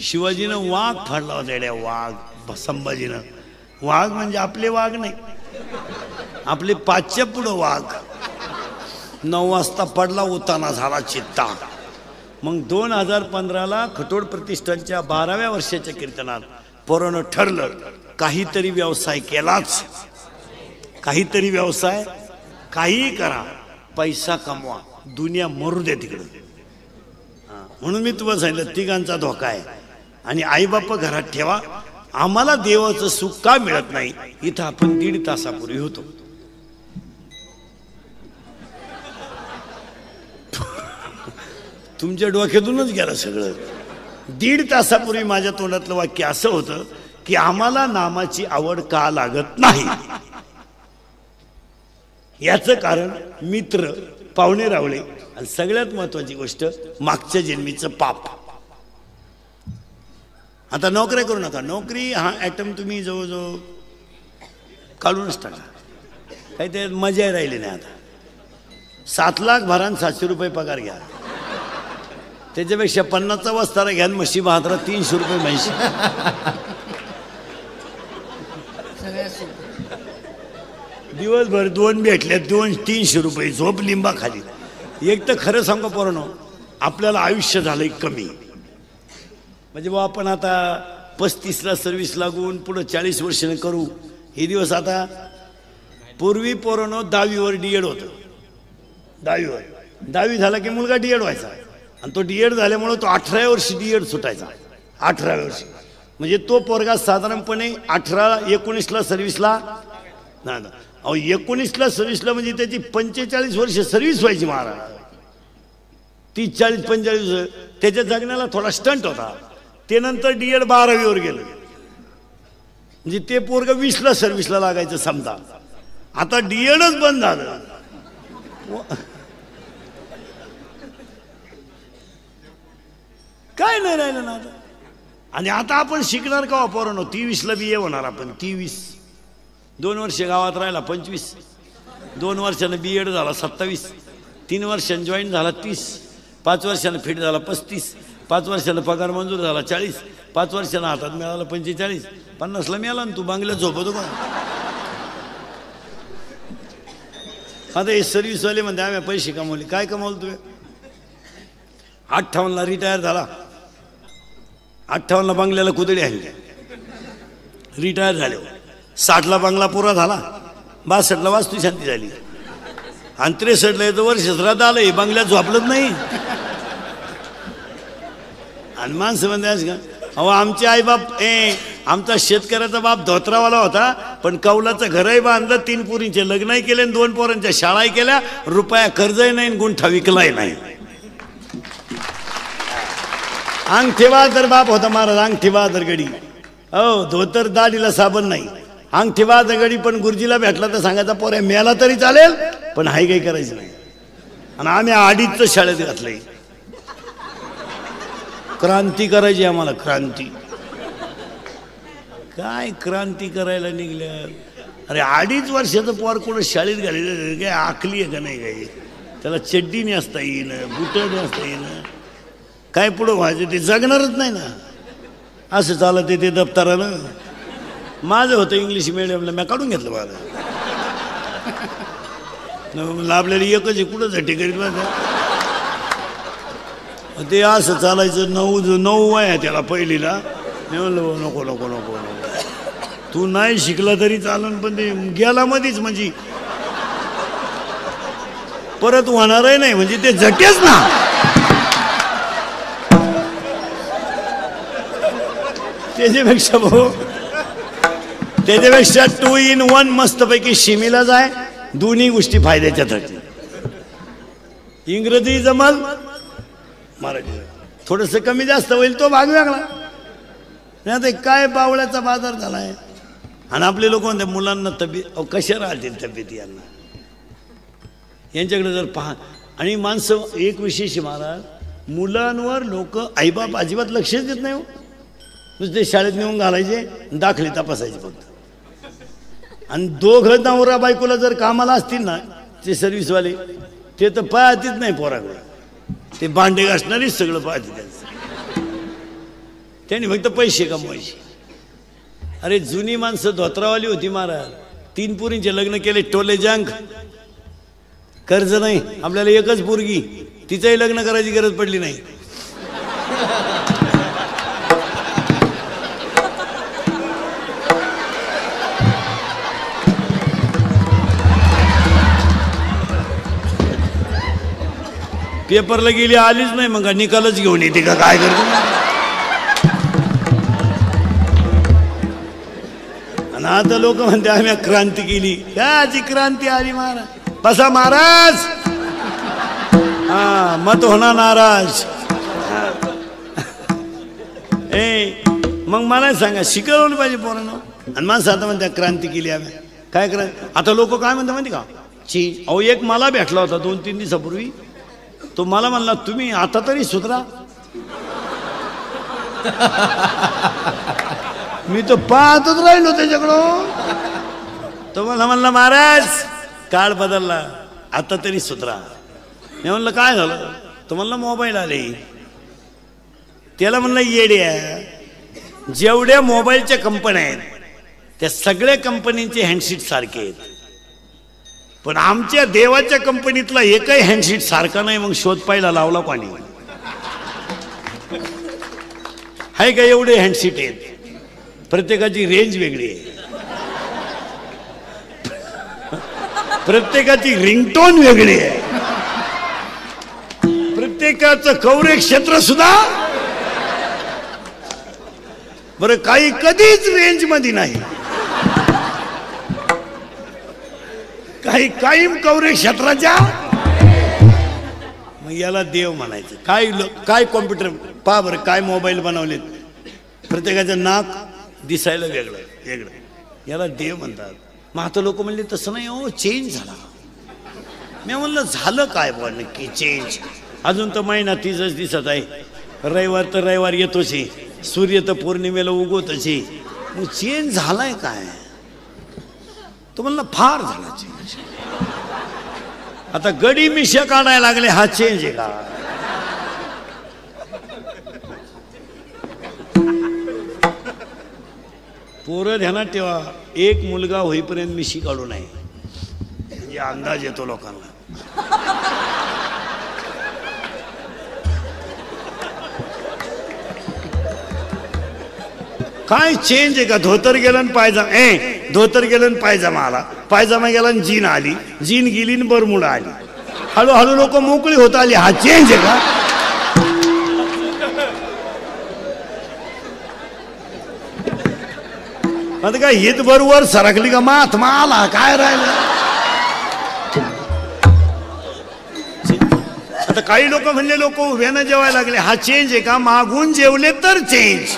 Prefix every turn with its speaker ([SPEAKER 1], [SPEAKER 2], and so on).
[SPEAKER 1] शिवाजीनं वाघ फाडला होता येड्या, वाघ. संभाजीनं वाघ म्हणजे आपले वाघ नाही, आपले पाचच्या पुढं वाघ. 9 वाजता पडला, उताना झाला चित्ता. मग 2015ला खटोड प्रतिष्ठानच्या 12व्या वर्षाच्या कीर्तनात पोरानं ठरलं काहीतरी व्यवसाय केलाच, काहीतरी व्यवसाय, काहीही करा, पैसा कमवा, दुनिया मरू दे तिकडे. म्हणून मी तुम्हाला सांगितलं तिघांचा धोका आहे. आणि आईबाप घरात ठेवा. आम्हाला देवाचं सुख का मिळत नाही? इथं आपण 1.5 तासापूर्वी होतो. तुमच्या डोक्यातूनच गेलं सगळं. 1.5 तासापूर्वी माझ्या तोंडातलं वाक्य असं होतं की आम्हाला नामाची आवड का लागत नाही. याचं कारण मित्र, पाहुणे रावळे, आणि सगळ्यात महत्वाची गोष्ट मागच्या जन्मीचं पाप. आता नोकऱ्या करू नका. नोकरी हा ॲटम तुम्ही जवळजवळ काढूनच टाका. काही ते मजा राहिली नाही. आता 7 लाख भरा, 700 रुपये पगार घ्या. त्याच्यापेक्षा 50चा वस्तारा घ्या, म्हशी बहादरा 300 रुपये म्हशी. दिवसभर 2 भेटल्या, 200-300 रुपये, झोप लिंबा खाली. एक तर खरं सांगू पोरांनो, आपल्याला आयुष्य झालंय कमी. म्हणजे बा आपण आता 35ला सर्व्हिस लागून पुढं 40 वर्षाने करू हे दिवस. आता पूर्वी पोरांनो 10वीवर DED होतं. 10वी झाला की मुलगा DED व्हायचा, आणि तो DED झाल्यामुळं तो 18व्या वर्षी DED सुटायचा. 18व्या वर्षी म्हणजे तो पोरगा साधारणपणे 18-19ला सर्व्हिसला ना. अहो 19ला सर्व्हिसला म्हणजे त्याची 45 वर्ष सर्व्हिस व्हायची महाराज. 30-40-45 त्याच्या जगण्याला थोडा स्टंट होता. ते नंतर DED 12वीवर गेलं, म्हणजे ते पोरग 20ला सर्व्हिसला लागायचं समजा. आता DEDच बंद झालं. काय नाही राहिलं ना आता. आणि आता आपण शिकणार का पोरांनो? 23ला BA होणार आपण. 23, 2 वर्ष गावात राहिला 25, 2 वर्षानं BED झाला 27, 3 वर्षांनी जॉईन झाला 30, 5 वर्षानं फिट झाला 35, 5 वर्षानं पगार मंजूर झाला 40, 5 वर्षानं हातात मिळाला 45, 50ला मिळाला ना. तू बांगल्यात झोपतो का? आता हे सर्व्हिसवाले म्हणते आम्ही पैसे कमवले. काय कमवलं तुम्ही? 58ला रिटायर झाला, 58ला बंगल्याला कुदडी आहे, रिटायर झाले. 60ला बंगला पुरा झाला, 62ला वास्तू शांती झाली, आणि 63ला येतं वर्ष श्राद्ध आलं, हे बंगल्यात झोपलंच नाही. आणि माणसं म्हणते असं का? अहो आमचे आईबाप आमचा शेतकऱ्याचा बाप धोत्रावाला होता, पण कौलाचं घरही बांधलं, 3 पोरींचे लग्नही केले, 2 पोरांच्या शाळाही केल्या, रुपया कर्जही नाही, गुंठा विकलाही नाही. अंगठेबादर बाप होता महाराज, अंगठेबादर गडी. हो धोतर दाढीला साबण नाही, अंगठेबादर गडी. पण गुरुजीला भेटला तर सांगायचा पोऱ्या मेला तरी चालेल, पण हाय काही करायचं नाही. आणि आम्ही 2.5च शाळेत घातलंय. क्रांती करायची आम्हाला, क्रांती. काय क्रांती करायला निघल्या? अरे 2.5 वर्षाचं पोर कुठं शाळेत घालेलं, काय आखली आहे का नाही? काही त्याला चड्डी नेसता येईन, बुट नेसता येईन, काय पुढं व्हायचं ते जगणारच नाही ना. असं चालत ते दप्तरानं. माझं होतं इंग्लिश मिडियमला, मी काढून घेतलं माझं. आपल्याला एकच आहे, कुठं झटी करीत माझं ते असं चालायचं. 9 वय त्याला पहिलीला. मी म्हणलं नको नको नको नको, तू नाही शिकला तरी चालन, पण ते गेला मध्येच, म्हणजे परत होणारही नाही, म्हणजे ते झटेच ना. त्याच्यापेक्षा भाऊ, त्याच्यापेक्षा 2 in 1 मस्तपैकी शिमीला जाय. दोन्ही गोष्टी फायद्याच्या ठरतील. इंग्रजी जमल, मराठी थोडंसं कमी जास्त होईल, तो भाग वेगळा. नाही आता काय बावळ्याचा बाजार झालाय. आणि आपले लोक म्हणते मुलांना तब्येत, कशा राहतील तब्येत यांना, यांच्याकडे जर पहा. आणि माणसं एक विशेष महाराज, मुलांवर लोक आईबाप अजिबात लक्षच देत नाही हो. नुसते शाळेत नेऊन घालायचे, दाखले तपासायचे फक्त. आणि दोघं नवरा बायकोला जर कामाला असतील ना ते सर्व्हिसवाले, ते तर पाहतीच नाही पोराकडे. ते भांडे घासणारीच सगळं पाहते त्यांचं. त्यांनी फक्त पैसे कमवायचे. अरे जुनी माणसं धोत्रावाली होती महाराज. 3 पोरींचे लग्न केले, टोले जंग. कर्ज नाही, आपल्याला एकच पोरगी, तिचंही लग्न करायची गरज पडली नाही. पेपरला गेली, आलीच नाही, मग निकालच घेऊन येते का काय करतो. आणि आता लोक म्हणते आम्ही क्रांती केली. काची क्रांती आली महाराज. बसा महाराज, हा मत होणार नाराज. मग मला सांगा, शिकवलं पाहिजे पोरांनो. आणि माणसं आता म्हणते क्रांती केली आम्ही. काय क्रांती? आता लोक काय म्हणतात माहिती का, ची अहो एक मला भेटला होता 2-3 दिवसापूर्वी. तो मला म्हणला तुम्ही आता तरी सुधरा. मी तो पाहतच राहिलो त्याच्याकडं. तो मला म्हणला महाराज काळ बदलला, आता तरी सुधरा. मी म्हणलं काय झालं? तो म्हणला मोबाईल आले. त्याला म्हणलं येड्या, जेवढ्या मोबाईलच्या कंपन्या आहेत त्या सगळ्या कंपनींचे हँडशीट सारखे आहेत, पण आमच्या देवाच्या कंपनीतला एकही हँडशीट सारखा नाही. मग शोध पाहिला लावला पाणी आहे का? एवढे हँडशीट आहेत, प्रत्येकाची रेंज वेगळी आहे, प्रत्येकाची रिंगटोन वेगळी आहे, प्रत्येकाचं कव्हरेज क्षेत्र सुद्धा. बरं काही कधीच रेंज मध्ये नाही, काही कायम कव्हरेज क्षेत्राच्या. मग याला देव म्हणायचं. काय कॉम्प्युटर पहा बरं, काय मोबाईल बनवलेत, प्रत्येकाचं नाक दिसायला वेगळं वेगळं, याला देव म्हणतात. मग आता लोक म्हणले तसं नाही हो, चेंज झाला. मी म्हणलं झालं काय बुवा नक्की चेंज? अजून तर महिना तीच दिसत आहे. रविवार तर रविवार येतोच, सूर्य तर पौर्णिमेला उगवतच. मग चेंज झालाय काय? तो म्हणला फार झाला चेंज. आता गडी मिशा काढायला लागले, हा चेंज आहे का? पोरं ध्यानात ठेवा, एक मुलगा होईपर्यंत मिशी काढू नये, म्हणजे अंदाज येतो लोकांना. काय चेंज आहे का? धोतर गेलं पायजामा, धोतर गेलं पायजामा आला, पायजामा गेला जीन आली, जीन गेली बरमुडा आली, हळूहळू लोक मोकळी होत आली. हा चेंज आहे का? आता काय हित बरोबर सरकली का मात माला काय राहिलं? आता काही लोक म्हणले, लोक उभ्यानं जेवायला लागले, हा चेंज आहे का? मागून जेवले तर चेंज.